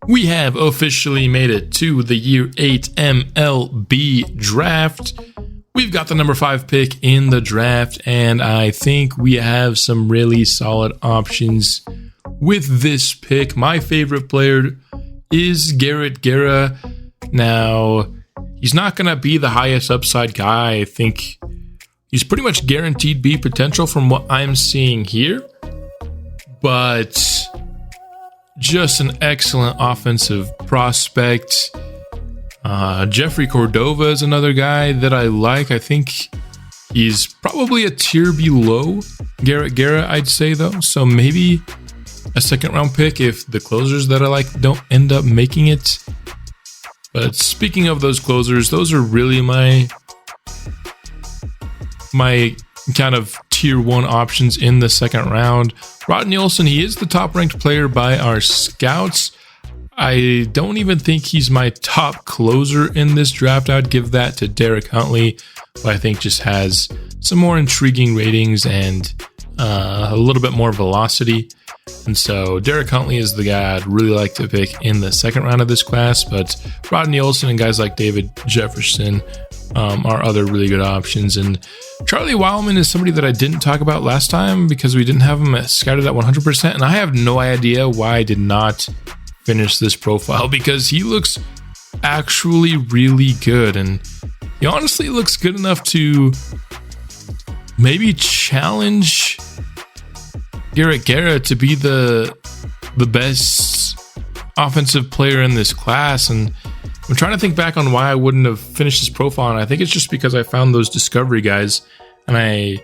We have officially made it to the Year 8 MLB draft. We've got the number 5 pick in the draft, and I think we have some really solid options with this pick. My favorite player is Garrett Guerra. Now, he's not going to be the highest upside guy. I think he's pretty much guaranteed B potential from what I'm seeing here, but just an excellent offensive prospect. Jeffrey Cordova is another guy that I like. I think he's probably a tier below Garrett Guerra, I'd say, though. So maybe a second round pick if the closers that I like don't end up making it. But speaking of those closers, those are really my kind of tier 1 options in the second round. Rodney Olson, he is the top ranked player by our scouts. I don't even think he's my top closer in this draft. I'd give that to Derek Huntley, who I think just has some more intriguing ratings and a little bit more velocity. And so Derek Huntley is the guy I'd really like to pick in the second round of this class. But Rodney Olson and guys like David Jefferson are other really good options. And Charlie Wildman is somebody that I didn't talk about last time because we didn't have him scouted at 100%. And I have no idea why I did not finish this profile, because he looks actually really good. And he honestly looks good enough to maybe challenge Garrett Guerra to be the best offensive player in this class. And I'm trying to think back on why I wouldn't have finished this profile, and I think it's just because I found those discovery guys, and I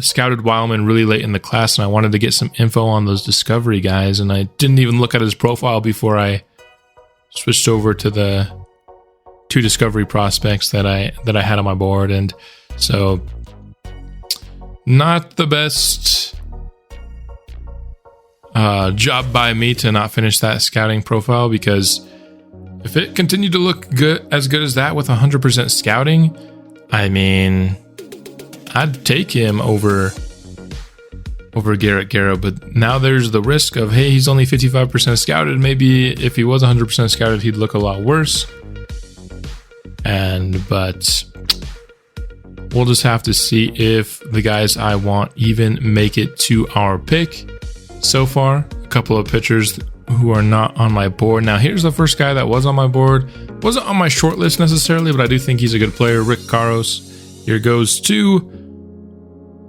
scouted Wildman really late in the class, and I wanted to get some info on those discovery guys, and I didn't even look at his profile before I switched over to the 2 discovery prospects that I had on my board. And so not the best job by me to not finish that scouting profile, because if it continued to look good as that with 100% scouting, I mean, I'd take him over Garrett Guerra. But now there's the risk of, hey, he's only 55% scouted. Maybe if he was 100% scouted, he'd look a lot worse. But we'll just have to see if the guys I want even make it to our pick. So far, a couple of pitchers who are not on my board. Now, here's the first guy that was on my board. Wasn't on my short list necessarily, but I do think he's a good player. Rick Caros. Here goes to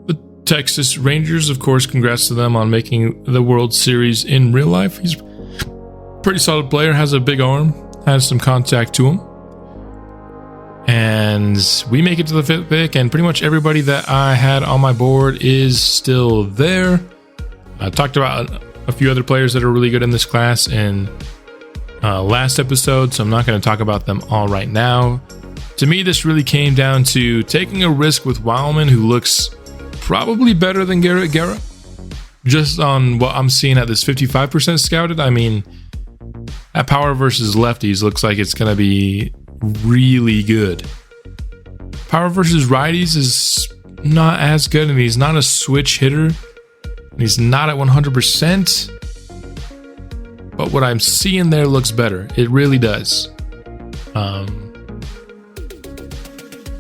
the Texas Rangers. Of course, congrats to them on making the World Series in real life. He's a pretty solid player, has a big arm, has some contact to him. And we make it to the 5th pick, and pretty much everybody that I had on my board is still there. I talked about a few other players that are really good in this class in last episode, so I'm not going to talk about them all right now. To me, this really came down to taking a risk with Wildman, who looks probably better than Garrett Guerra. Just on what I'm seeing at this 55% scouted, I mean, that power versus lefties looks like it's going to be really good. Power versus righties is not as good, and he's not a switch hitter. He's not at 100%, but what I'm seeing there looks better. It really does.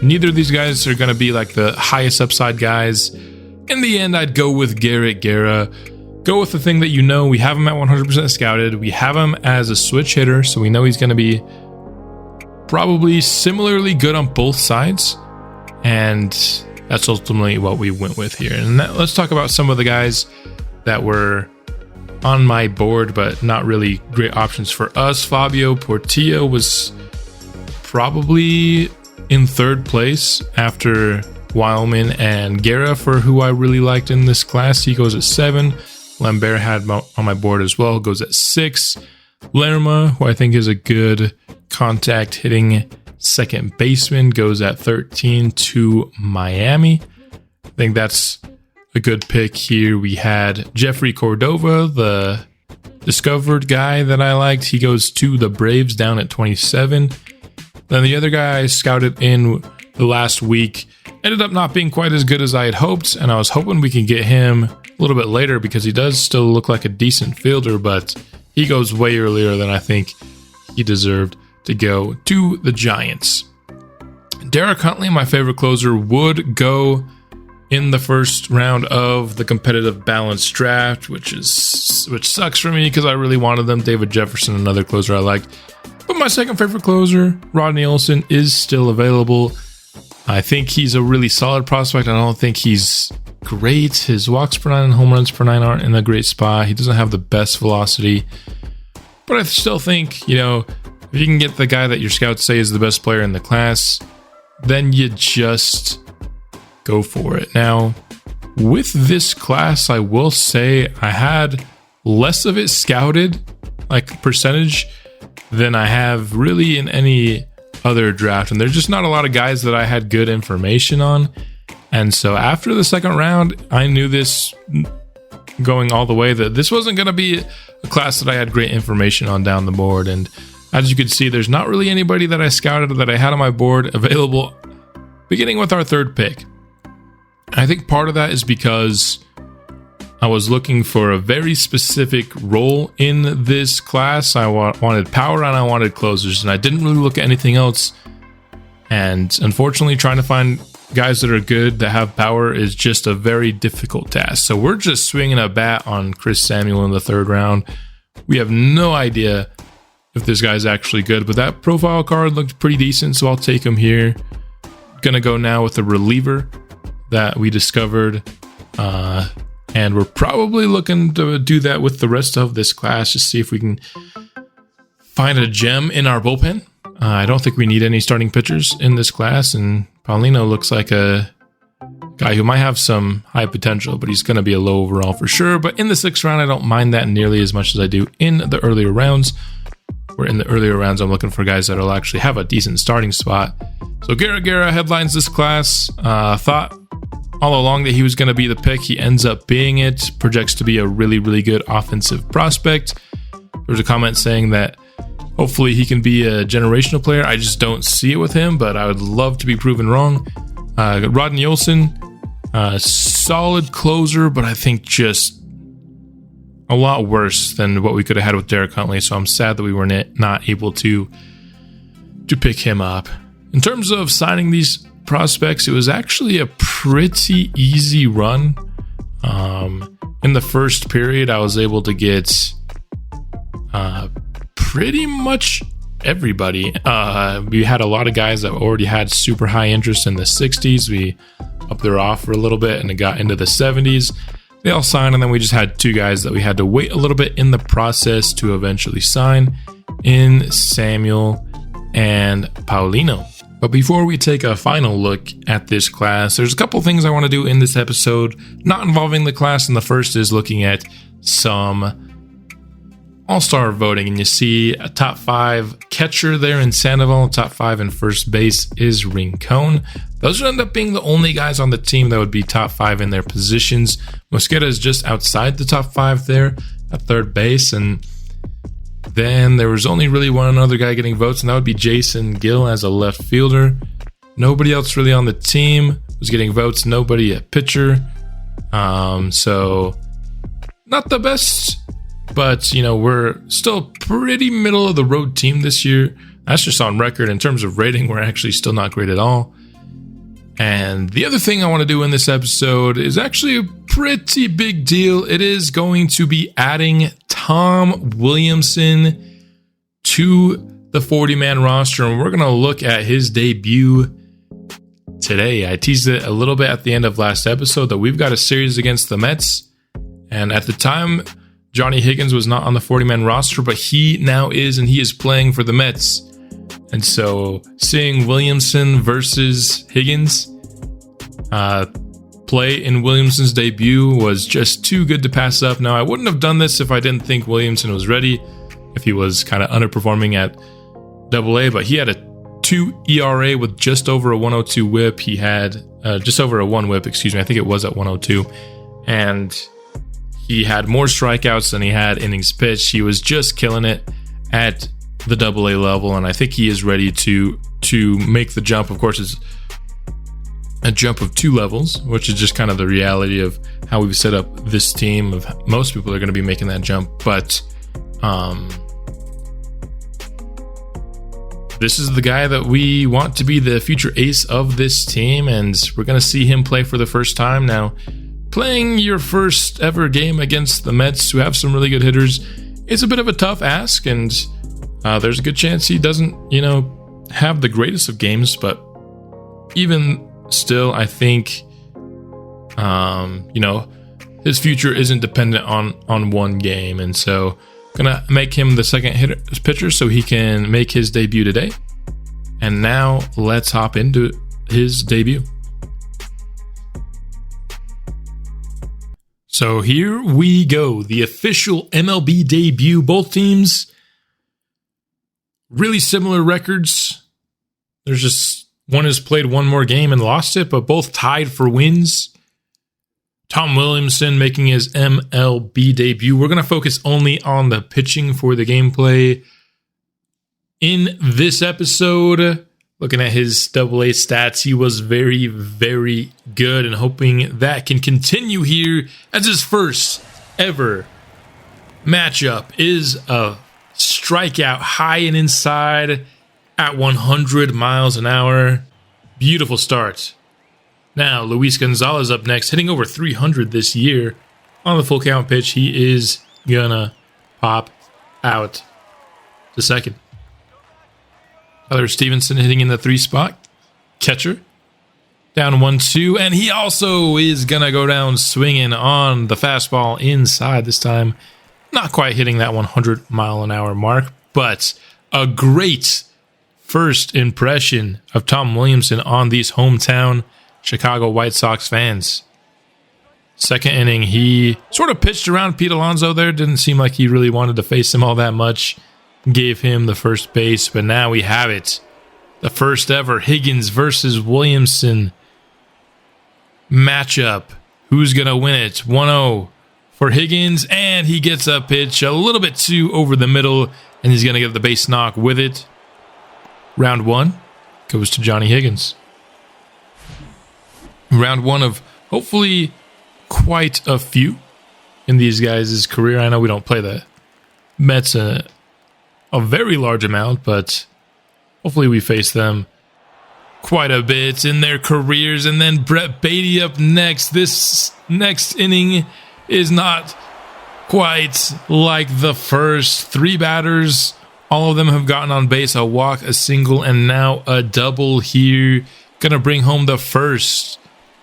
Neither of these guys are going to be like the highest upside guys. In the end, I'd go with Garrett Guerra. Go with the thing that you know. We have him at 100% scouted. We have him as a switch hitter, so we know he's going to be probably similarly good on both sides. And that's ultimately what we went with here. And let's talk about some of the guys that were on my board, but not really great options for us. Fabio Portillo was probably in 3rd place after Wildman and Guerra for who I really liked in this class. He goes at 7. Lambert had on my board as well, goes at 6. Lerma, who I think is a good contact hitting second baseman, goes at 13 to Miami. I think that's a good pick here. We had Jeffrey Cordova, the discovered guy that I liked. He goes to the Braves down at 27. Then the other guy I scouted in the last week ended up not being quite as good as I had hoped, and I was hoping we could get him a little bit later because he does still look like a decent fielder, but he goes way earlier than I think he deserved to go to the Giants. Derek Huntley, my favorite closer, would go in the first round of the competitive balanced draft, which sucks for me because I really wanted them. David Jefferson, another closer I liked. But my second favorite closer, Rodney Olson, is still available. I think he's a really solid prospect. I don't think he's great. His walks per 9 and home runs per 9 aren't in a great spot. He doesn't have the best velocity. But I still think, if you can get the guy that your scouts say is the best player in the class, then you just go for it. Now, with this class, I will say I had less of it scouted, like percentage, than I have really in any other draft. And there's just not a lot of guys that I had good information on. And so after the second round, I knew this going all the way that this wasn't going to be a class that I had great information on down the board. And as you can see, there's not really anybody that I scouted or that I had on my board available beginning with our third pick. I think part of that is because I was looking for a very specific role in this class. I wanted power and I wanted closers, and I didn't really look at anything else. And unfortunately, trying to find guys that are good that have power is just a very difficult task. So we're just swinging a bat on Chris Samuel in the third round. We have no idea if this guy's actually good, but that profile card looked pretty decent, so I'll take him here. Gonna go now with the reliever that we discovered, and we're probably looking to do that with the rest of this class, just see if we can find a gem in our bullpen. I don't think we need any starting pitchers in this class, and Paulino looks like a guy who might have some high potential, but he's going to be a low overall for sure. But in the sixth round, I don't mind that nearly as much as I do in the earlier rounds. Where in the earlier rounds, I'm looking for guys that will actually have a decent starting spot. So Garrett Guerra headlines this class. Thought all along that he was going to be the pick. He ends up being it. Projects to be a really, really good offensive prospect. There was a comment saying that hopefully he can be a generational player. I just don't see it with him, but I would love to be proven wrong. Rodney Olson, solid closer, but I think just a lot worse than what we could have had with Derek Huntley. So I'm sad that we were not able to pick him up. In terms of signing these prospects, it was actually a pretty easy run. In the first period, I was able to get pretty much everybody. We had a lot of guys that already had super high interest in the 60s. We upped their offer a little bit and it got into the 70s. They all signed, and then we just had two guys that we had to wait a little bit in the process to eventually sign in Samuel and Paulino. But before we take a final look at this class, there's a couple things I want to do in this episode, not involving the class, and the first is looking at some all-star voting, and you see a top 5 catcher there in Sandoval, top 5 in first base is Rincon. Those would end up being the only guys on the team that would be top 5 in their positions. Mosqueda is just outside the top 5 there at third base, and then there was only really one other guy getting votes, and that would be Jason Gill as a left fielder. Nobody else really on the team was getting votes, nobody at pitcher. So not the best, but we're still pretty middle of the road team this year. That's just on record. In terms of rating, we're actually still not great at all. And the other thing I want to do in this episode is actually a pretty big deal. It is going to be adding Tom Williamson to the 40-man roster, and we're going to look at his debut today. I teased it a little bit at the end of last episode that we've got a series against the Mets, and at the time, Johnny Higgins was not on the 40-man roster, but he now is, and he is playing for the Mets. And so seeing Williamson versus Higgins play in Williamson's debut was just too good to pass up. Now, I wouldn't have done this if I didn't think Williamson was ready, if he was kind of underperforming at AA, but he had a 2 ERA with just over a 102 whip. He had just over a 1 whip, excuse me. I think it was at 102. And he had more strikeouts than he had innings pitched. He was just killing it at the AA level, and I think he is ready to make the jump. Of course, it's a jump of 2 levels, which is just kind of the reality of how we've set up this team. Of most people are going to be making that jump, but This is the guy that we want to be the future ace of this team, and we're going to see him play for the first time. Now, playing your first ever game against the Mets, who have some really good hitters, is a bit of a tough ask, and there's a good chance he doesn't, have the greatest of games, but even still, I think, his future isn't dependent on one game, and so gonna make him the second pitcher so he can make his debut today. And now let's hop into his debut. So here we go, the official MLB debut. Both teams really similar records. There's just one has played one more game and lost it, but both tied for wins. Tom Williamson making his MLB debut. We're going to focus only on the pitching for the gameplay in this episode. Looking at his AA stats, he was very, very good, and hoping that can continue here as his first ever matchup is a strikeout high and inside at 100 miles an hour. Beautiful start. Now, Luis Gonzalez up next, hitting over 300 this year. On the full count pitch, he is gonna pop out to second. Tyler Stevenson hitting in the 3 spot. Catcher. Down 1-2, and he also is gonna go down swinging on the fastball inside this time. Not quite hitting that 100 mile an hour mark, but a great first impression of Tom Williamson on these hometown Chicago White Sox fans. Second inning, he sort of pitched around Pete Alonso there. Didn't seem like he really wanted to face him all that much. Gave him the first base, but now we have it. The first ever Higgins versus Williamson matchup. Who's going to win it? 1-0 for Higgins, and he gets a pitch a little bit too over the middle, and he's going to get the base knock with it. Round 1 goes to Johnny Higgins. Round 1 of hopefully quite a few in these guys' career. I know we don't play the Mets a very large amount, but hopefully we face them quite a bit in their careers. And then Brett Beatty up next. This next inning is not quite like the first. 3 batters. All of them have gotten on base, a walk, a single, and now a double here. Gonna bring home the first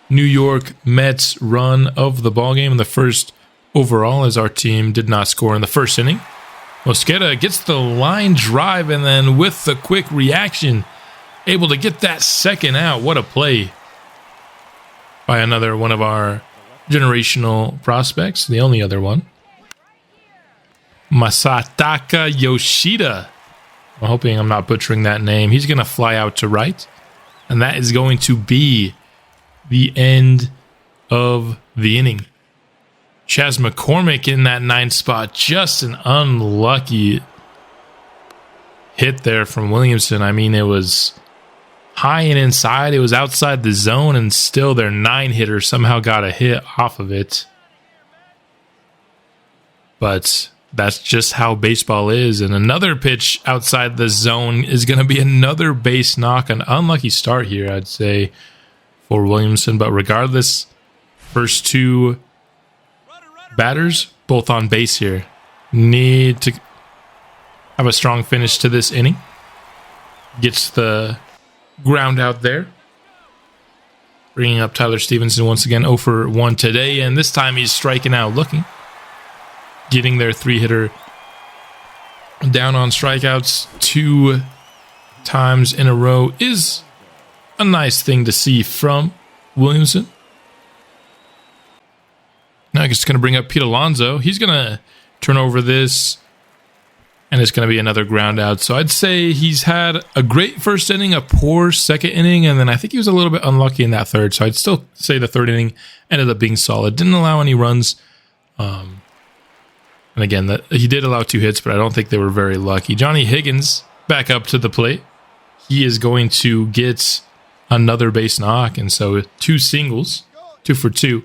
New York Mets run of the ballgame, and the first overall, as our team did not score in the first inning. Mosqueda gets the line drive, and then with the quick reaction, able to get that second out. What a play by another one of our generational prospects, the only other one. Masataka Yoshida. I'm hoping I'm not butchering that name. He's going to fly out to right, and that is going to be the end of the inning. Chas McCormick in that 9th spot. Just an unlucky hit there from Williamson. I mean, it was high and inside. It was outside the zone, and still their 9-hitter somehow got a hit off of it. But that's just how baseball is. And another pitch outside the zone is going to be another base knock. An unlucky start here, I'd say, for Williamson. But regardless, first 2 batters, both on base here. Need to have a strong finish to this inning. Gets the ground out there. Bringing up Tyler Stevenson once again, 0 for 1 today. And this time he's striking out looking. Getting their 3-hitter down on strikeouts 2 times in a row is a nice thing to see from Williamson. Now I'm just going to bring up Pete Alonso. He's going to turn over this, and it's going to be another ground out. So I'd say he's had a great first inning, a poor second inning, and then I think he was a little bit unlucky in that third. So I'd still say the third inning ended up being solid. Didn't allow any runs. And again, he did allow 2 hits, but I don't think they were very lucky. Johnny Higgins back up to the plate. He is going to get another base knock, and so 2 singles, 2 for 2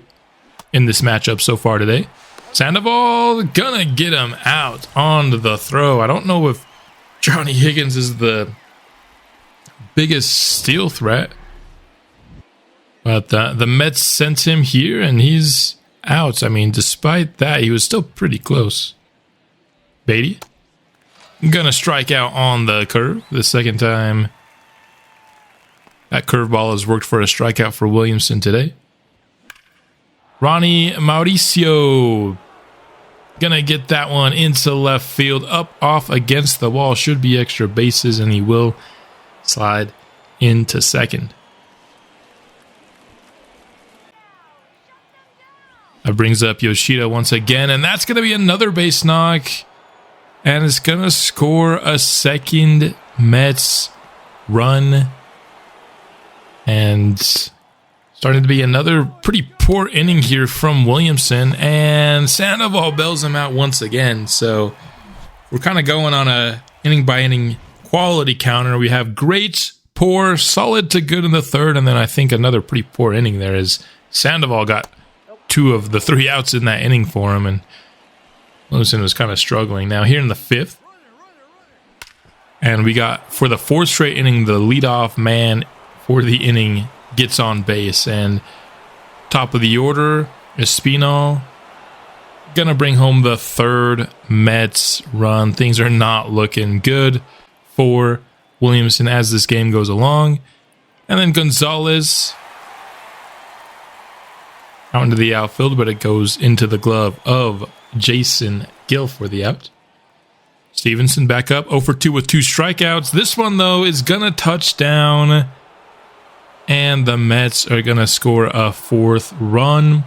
in this matchup so far today. Sandoval gonna get him out on the throw. I don't know if Johnny Higgins is the biggest steal threat, but the Mets sent him here and he's out. I mean, despite that, he was still pretty close. Beatty gonna strike out on the curve the second time that curveball has worked for a strikeout for Williamson today. Ronnie Mauricio gonna get that one into left field, up off against the wall. Should be extra bases, and he will slide into second. That brings up Yoshida once again, and that's gonna be another base knock, and it's gonna score a second Mets run, and starting to be another pretty poor inning here from Williamson, and Sandoval bails him out once again. So we're kind of going on a inning by inning quality counter. We have great, poor, solid to good in the third, and then I think another pretty poor inning there as Sandoval got 2 of the 3 outs in that inning for him, and Williamson was kind of struggling. Now here in the 5th, and we got for the 4th straight inning, the leadoff man for the inning gets on base, and top of the order, Espinal gonna bring home the 3rd Mets run. Things are not looking good for Williamson as this game goes along. And then Gonzalez out into the outfield, but it goes into the glove of Jason Gill for the out. Stevenson back up 0 for 2 with 2 strikeouts. This one, though, is gonna touch down, and the Mets are going to score a 4th run,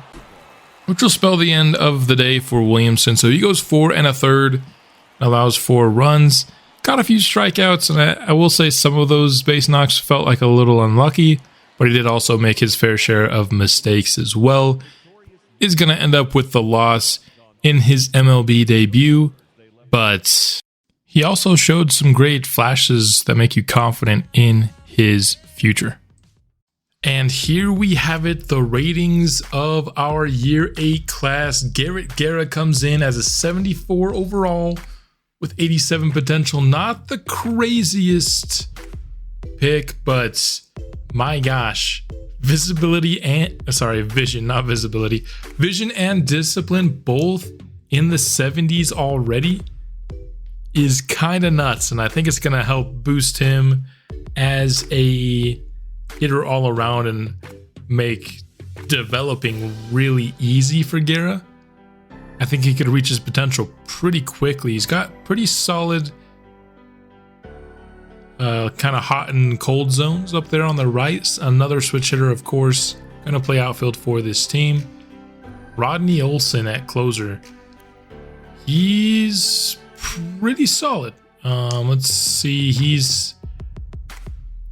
which will spell the end of the day for Williamson. So he goes 4 1/3, allows 4 runs, got a few strikeouts, and I will say some of those base knocks felt like a little unlucky, but he did also make his fair share of mistakes as well. Is going to end up with the loss in his MLB debut, but he also showed some great flashes that make you confident in his future. And here we have it, the ratings of our Year 8 class. Garrett Guerra comes in as a 74 overall with 87 potential. Not the craziest pick, but my gosh. Visibility and, vision, not visibility. Vision and discipline both in the 70s already is kind of nuts. And I think it's going to help boost him as a hitter all around and make developing really easy for Guerra. I think he could reach his potential pretty quickly. He's got pretty solid kind of hot and cold zones up there on the right. Another switch hitter, of course, going to play outfield for this team. Rodney Olson at closer. He's pretty solid. Let's see. He's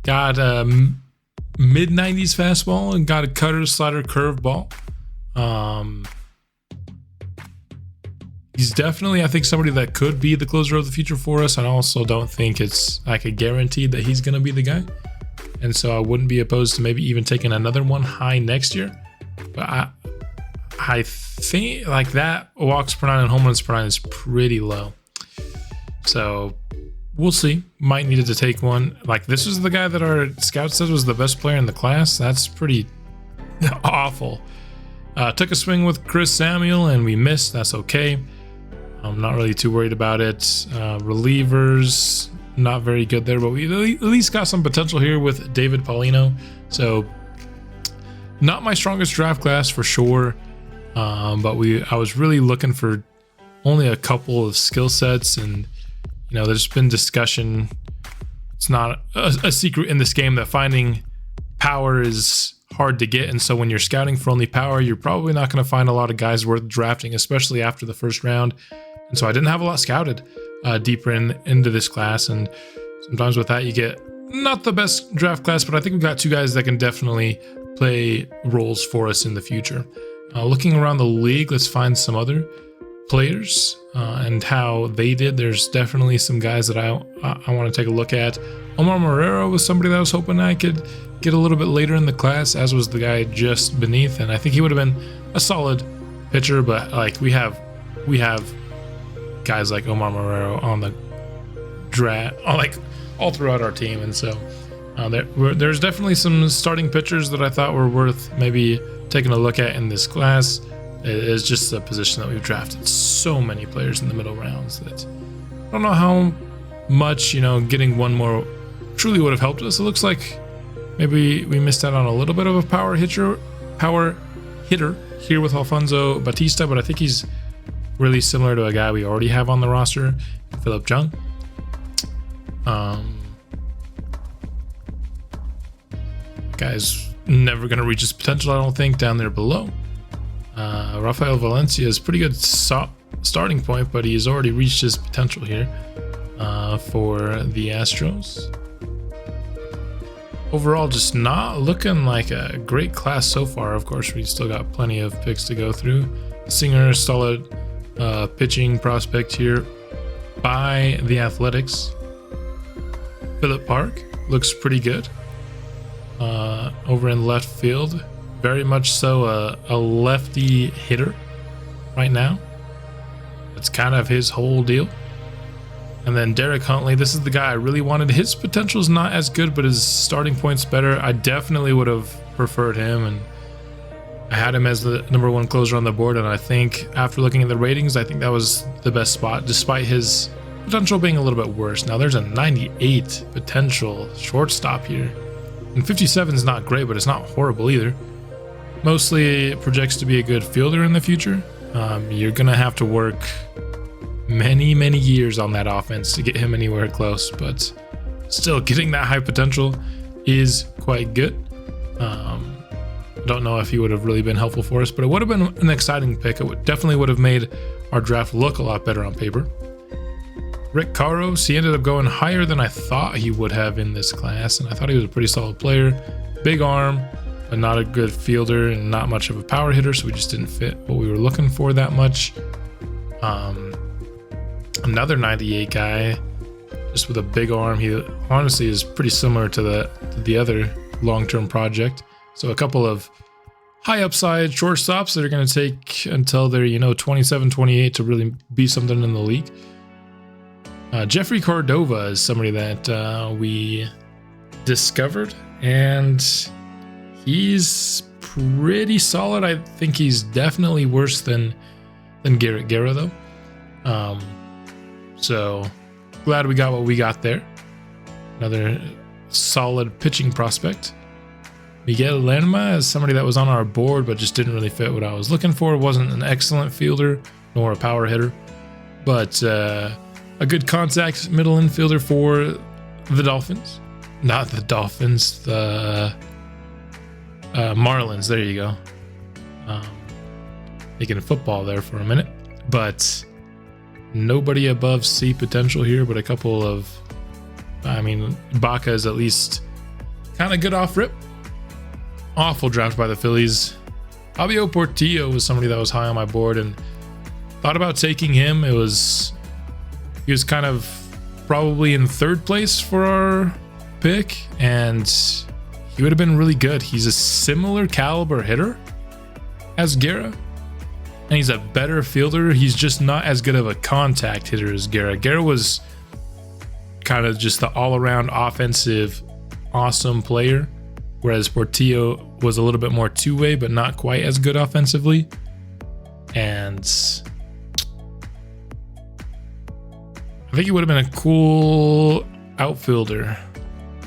got mid-90s fastball and got a cutter, slider, curveball. He's definitely, I think, somebody that could be the closer of the future for us. I also don't think it's like a guarantee that he's going to be the guy. And so I wouldn't be opposed to maybe even taking another one high next year. But I think like that walks per 9 and home runs per 9 is pretty low. So we'll see. Might needed to take one. Like, this was the guy that our scout said was the best player in the class. That's pretty awful. Took a swing with Chris Samuel and we missed. That's okay. I'm not really too worried about it. Relievers, not very good there, but we at least got some potential here with David Paulino. So not my strongest draft class for sure. But I was really looking for only a couple of skill sets, and there's been discussion. It's not a secret in this game that finding power is hard to get, and so when you're scouting for only power, you're probably not going to find a lot of guys worth drafting, especially after the first round. And so I didn't have a lot scouted deeper into this class, and sometimes with that you get not the best draft class, but I think we've got 2 guys that can definitely play roles for us in the future. Looking around the league, let's find some other players and how they did. There's definitely some guys that I want to take a look at. Omar Marrero was somebody that I was hoping I could get a little bit later in the class, as was the guy just beneath, and I think he would have been a solid pitcher, but like we have we have guys like Omar Marrero on the draft, like all throughout our team, and so there's definitely some starting pitchers that I thought were worth maybe taking a look at in this class. It is just a position that we've drafted so many players in the middle rounds that I don't know how much, getting one more truly would have helped us. It looks like maybe we missed out on a little bit of a power hitter here with Alfonso Batista, but I think he's really similar to a guy we already have on the roster, Philip Jung. Guy's never going to reach his potential, I don't think, down there below. Rafael Valencia is pretty good starting point, but he's already reached his potential here for the Astros. Overall, just not looking like a great class so far. Of course, we still got plenty of picks to go through. Singer, solid pitching prospect here by the Athletics. Philip Park looks pretty good over in left field. Very much so a lefty hitter right now. That's kind of his whole deal. And then Derek Huntley, this is the guy I really wanted. His potential is not as good, but his starting point's better. I definitely would have preferred him, and I had him as the number one closer on the board, and I think after looking at the ratings, I think that was the best spot, despite his potential being a little bit worse. Now there's a 98 potential shortstop here, and 57 is not great, but it's not horrible either. Mostly it projects to be a good fielder in the future. You're gonna have to work many years on that offense to get him anywhere close, but still getting that high potential is quite good. Don't know if he would have really been helpful for us, but it would have been an exciting pick. It definitely would have made our draft look a lot better on paper. Rick Caros, he ended up going higher than I thought he would have in this class, and I thought he was a pretty solid player. Big arm, but not a good fielder and not much of a power hitter, so we just didn't fit what we were looking for that much. Another 98 guy, just with a big arm. He honestly is pretty similar to the other long-term project. So a couple of high upside shortstops that are going to take until they're 27, 28 to really be something in the league. Jeffrey Cordova is somebody that we discovered, and he's pretty solid. I think he's definitely worse than Garrett Guerra, though. So glad we got what we got there. Another solid pitching prospect. Miguel Lerma is somebody that was on our board, but just didn't really fit what I was looking for. Wasn't an excellent fielder, nor a power hitter, but a good contact middle infielder for the Dolphins. Not the Dolphins, the Marlins. There you go. Making football there for a minute, but nobody above C potential here, but a couple of, Baca is at least kind of good off rip. Awful draft by the Phillies. Fabio Portillo was somebody that was high on my board and thought about taking him. He was kind of probably in third place for our pick, and he would have been really good. He's a similar caliber hitter as Guerra, and he's a better fielder. He's just not as good of a contact hitter as Guerra. Guerra was kind of just the all-around offensive awesome player, whereas Portillo was a little bit more two-way, but not quite as good offensively. And I think he would have been a cool outfielder.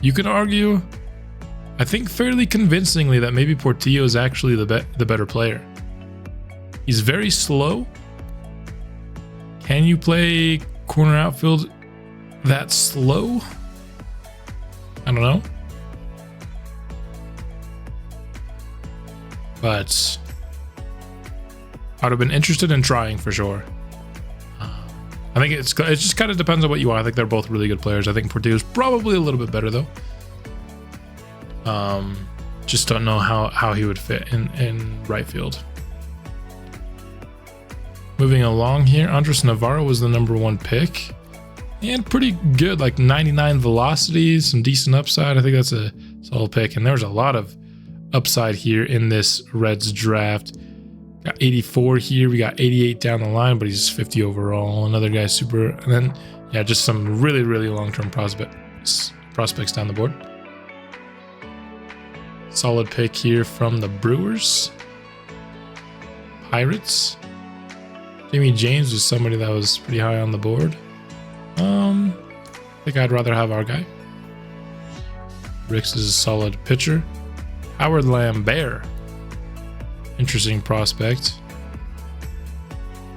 You could argue, I think fairly convincingly, that maybe Portillo is actually the better player. He's very slow. Can you play corner outfield that slow? I don't know. But I would have been interested in trying for sure. I think it just kind of depends on what you want. I think they're both really good players. I think Portillo's probably a little bit better though. Just don't know how he would fit in right field. Moving along here, Andres Navarro was the number one pick. And pretty good, like 99 velocity, some decent upside. I think that's a solid pick. And there's a lot of upside here in this Reds draft. Got 84 here. We got 88 down the line, but he's 50 overall. Another guy super. And then, yeah, just some really, really long-term prospects down the board. Solid pick here from the Brewers. Pirates. Jamie James was somebody that was pretty high on the board. I think I'd rather have our guy. Ricks is a solid pitcher. Howard Lambert. Interesting prospect.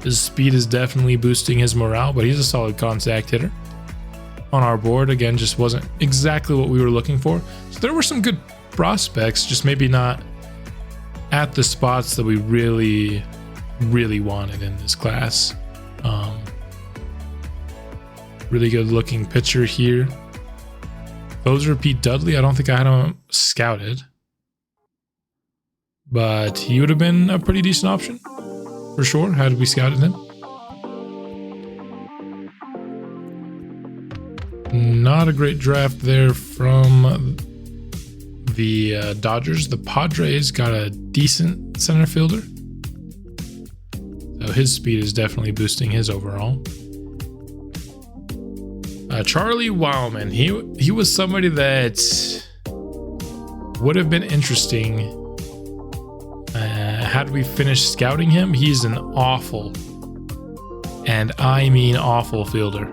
His speed is definitely boosting his morale, but he's a solid contact hitter. On our board, again, just wasn't exactly what we were looking for. So there were some good prospects, just maybe not at the spots that we really wanted in this class. Really good looking pitcher here. Closer Pete Dudley, I don't think I had him scouted, but he would have been a pretty decent option for sure had we scouted him. Not a great draft there from the Dodgers. The Padres got a decent center fielder, so his speed is definitely boosting his overall. Charlie Wildman, he was somebody that would have been interesting had we finished scouting him. He's an awful, and I mean awful, fielder.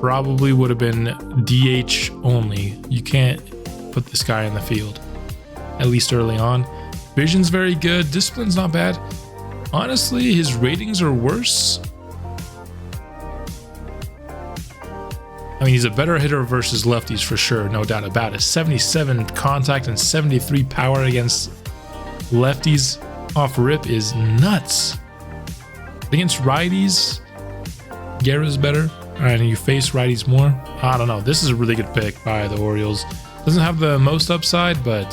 Probably would have been DH only. You can't put this guy in the field, at least early on. Vision's very good. Discipline's not bad. Honestly, his ratings are worse. I mean, he's a better hitter versus lefties for sure, no doubt about it. 77 contact and 73 power against lefties off rip is nuts. Against righties, Guerra's better. And you face righties more. I don't know. This is a really good pick by the Orioles. Doesn't have the most upside, but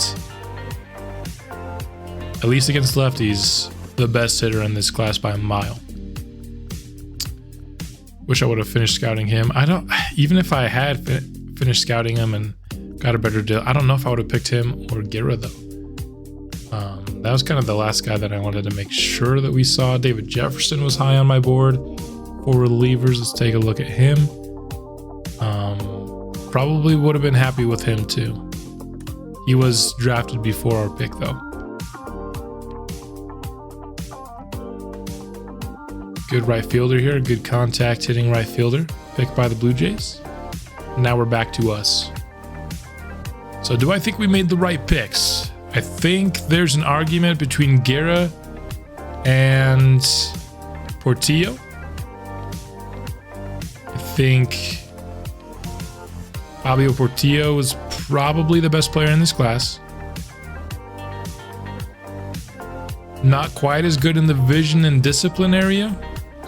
at least against lefties, the best hitter in this class by a mile. Wish I would have finished scouting him. Even if I had finished scouting him and got a better deal, I don't know if I would have picked him or Guerra though. That was kind of the last guy that I wanted to make sure that we saw. David Jefferson was high on my board. For relievers, let's take a look at him. Probably would have been happy with him too. He was drafted before our pick though. Good right fielder here, good contact hitting right fielder, picked by the Blue Jays. Now we're back to us. So do I think we made the right picks? I think there's an argument between Guerra and Portillo. I think Fabio Portillo is probably the best player in this class. Not quite as good in the vision and discipline area,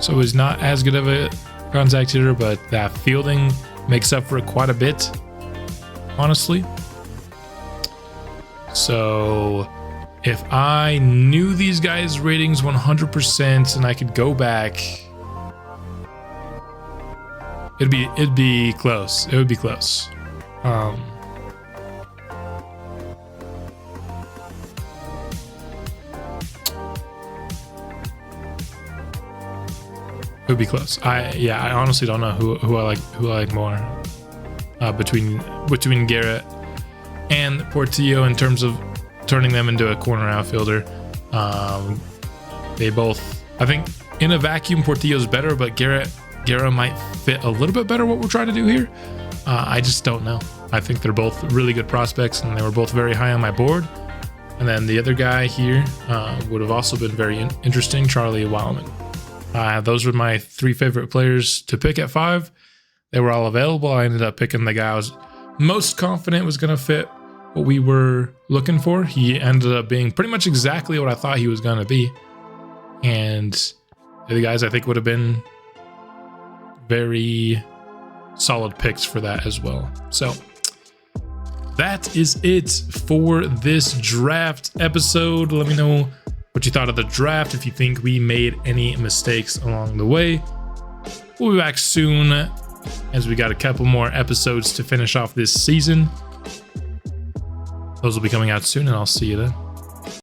so he's not as good of a contact hitter, but that fielding makes up for it quite a bit, honestly. So if I knew these guys' ratings 100% and I could go back, it'd be close. It would be close. It would be close. I honestly don't know who I like more between Garrett and Portillo in terms of turning them into a corner outfielder. They both, I think, in a vacuum, Portillo's better, but Guerra might fit a little bit better what we're trying to do here. I just don't know. I think they're both really good prospects, and they were both very high on my board. And then the other guy here would have also been very interesting, Charlie Wildman. Those were my three favorite players to pick at 5. They were all available. I ended up picking the guy I was most confident was going to fit what we were looking for. He ended up being pretty much exactly what I thought he was going to be. And the other guys I think would have been very solid picks for that as well. So that is it for this draft episode. Let me know what you thought of the draft, if you think we made any mistakes along the way. We'll be back soon as we got a couple more episodes to finish off this season. Those will be coming out soon, and I'll see you then.